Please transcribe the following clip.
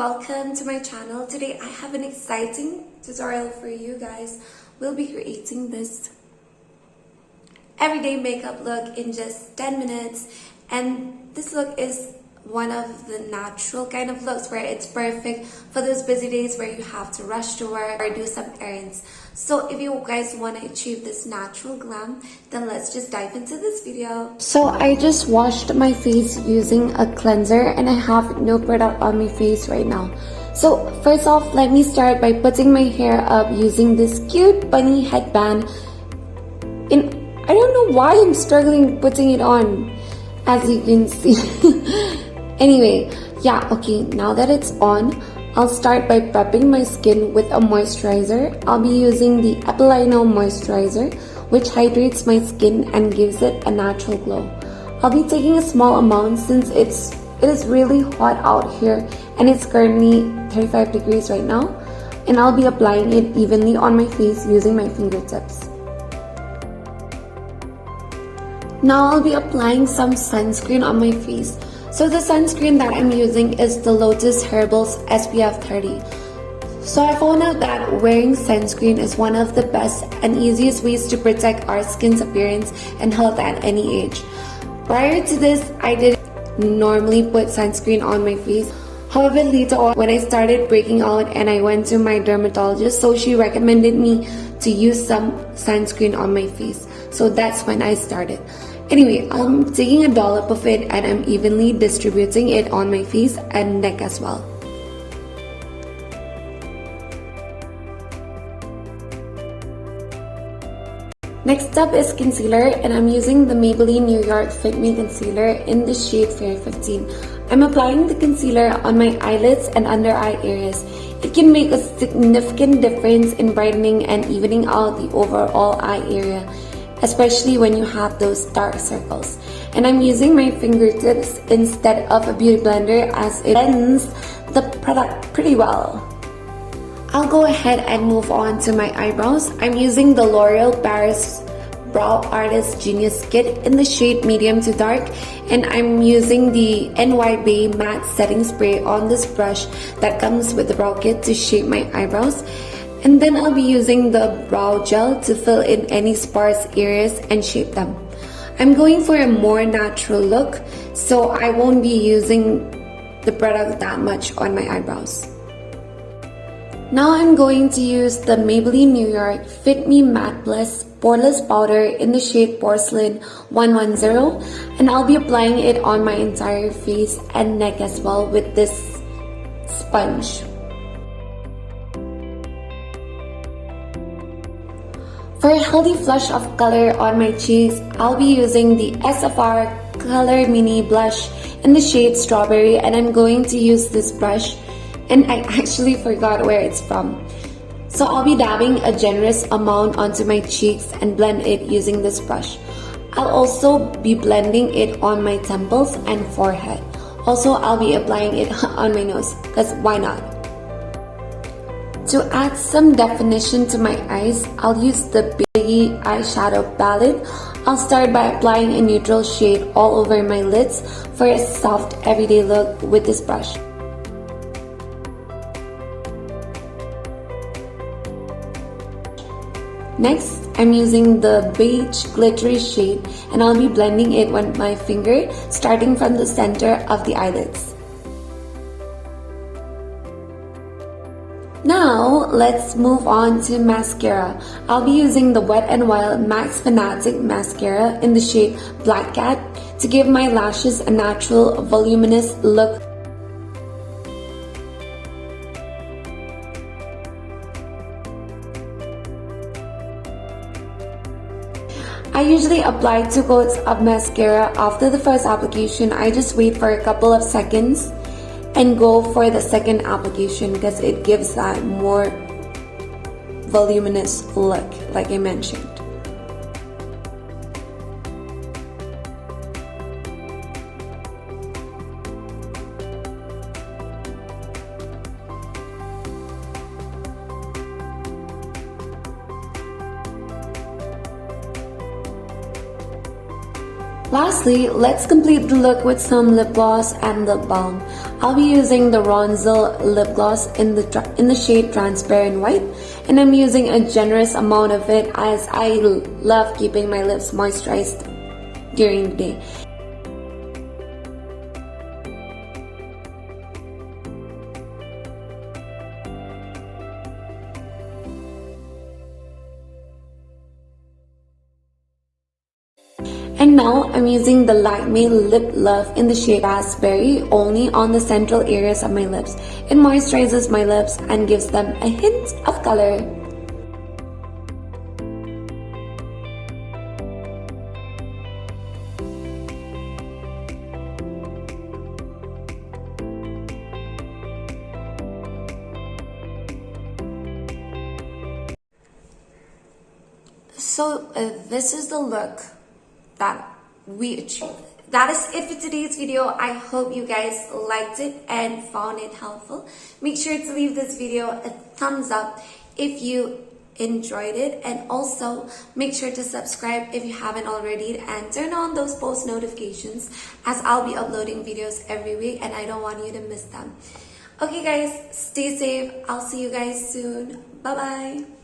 welcome to my channel. Today I have an exciting tutorial for you guys. We'll be creating this everyday makeup look in just 10 minutes, and this look is one of the natural kind of looks where it's perfect for those busy days where you have to rush to work or do some errands. So if you guys want to achieve this natural glam, then let's just dive into this video. So I just washed my face using a cleanser and I have no product on my face right now. So first off, let me start by putting my hair up using this cute bunny headband. I don't know why I'm struggling putting it on, as you can see. Anyway, yeah, okay, now that it's on, I'll start by prepping my skin with a moisturizer. I'll be using the Epilino moisturizer, which hydrates my skin and gives it a natural glow. I'll be taking a small amount since it is really hot out here and it's currently 35 degrees right now, and I'll be applying it evenly on my face using my fingertips. Now I'll be applying some sunscreen on my face. So the sunscreen that I'm using is the Lotus Herbals SPF 30. So I found out that wearing sunscreen is one of the best and easiest ways to protect our skin's appearance and health at any age. Prior to this, I didn't normally put sunscreen on my face. However, later on, when I started breaking out and I went to my dermatologist, so she recommended me to use some sunscreen on my face. So that's when I started. Anyway, I'm taking a dollop of it and I'm evenly distributing it on my face and neck as well. Next up is concealer, and I'm using the Maybelline New York Fit Me Concealer in the shade Fair 15. I'm applying the concealer on my eyelids and under eye areas. It can make a significant difference in brightening and evening out the overall eye area, especially when you have those dark circles. And I'm using my fingertips instead of a beauty blender as it blends the product pretty well. I'll go ahead and move on to my eyebrows. I'm using the L'Oreal Paris Brow Artist Genius Kit in the shade medium to dark, and I'm using the NY Bay Matte Setting Spray on this brush that comes with the brow kit to shape my eyebrows. And then I'll be using the brow gel to fill in any sparse areas and shape them. I'm going for a more natural look, so I won't be using the product that much on my eyebrows. Now I'm going to use the Maybelline New York Fit Me Matte Bliss Poreless Powder in the shade Porcelain 110, and I'll be applying it on my entire face and neck as well with this sponge. For a healthy flush of color on my cheeks, I'll be using the SFR Color Mini Blush in the shade Strawberry, and I'm going to use this brush, and I actually forgot where it's from. So I'll be dabbing a generous amount onto my cheeks and blend it using this brush. I'll also be blending it on my temples and forehead. Also, I'll be applying it on my nose, because why not? To add some definition to my eyes, I'll use the Biggie eyeshadow palette. I'll start by applying a neutral shade all over my lids for a soft everyday look with this brush. Next, I'm using the beige glittery shade, and I'll be blending it with my finger starting from the center of the eyelids. Now, let's move on to mascara. I'll be using the Wet n Wild Max Fanatic Mascara in the shade Black Cat to give my lashes a natural, voluminous look. I usually apply 2 coats of mascara. After the first application, I just wait for a couple of seconds and go for the second application because it gives that more voluminous look, like I mentioned. Lastly, let's complete the look with some lip gloss and lip balm. I'll be using the Ronzel lip gloss in the shade Transparent White, and I'm using a generous amount of it as I love keeping my lips moisturized during the day. And now I'm using the Lakme Lip Love in the shade Raspberry only on the central areas of my lips. It moisturizes my lips and gives them a hint of color. So this is the look that we achieved. That is it for today's video. I hope you guys liked it and found it helpful. Make sure to leave this video a thumbs up if you enjoyed it, and also make sure to subscribe if you haven't already and turn on those post notifications, as I'll be uploading videos every week and I don't want you to miss them. Okay guys, stay safe. I'll see you guys soon. Bye bye.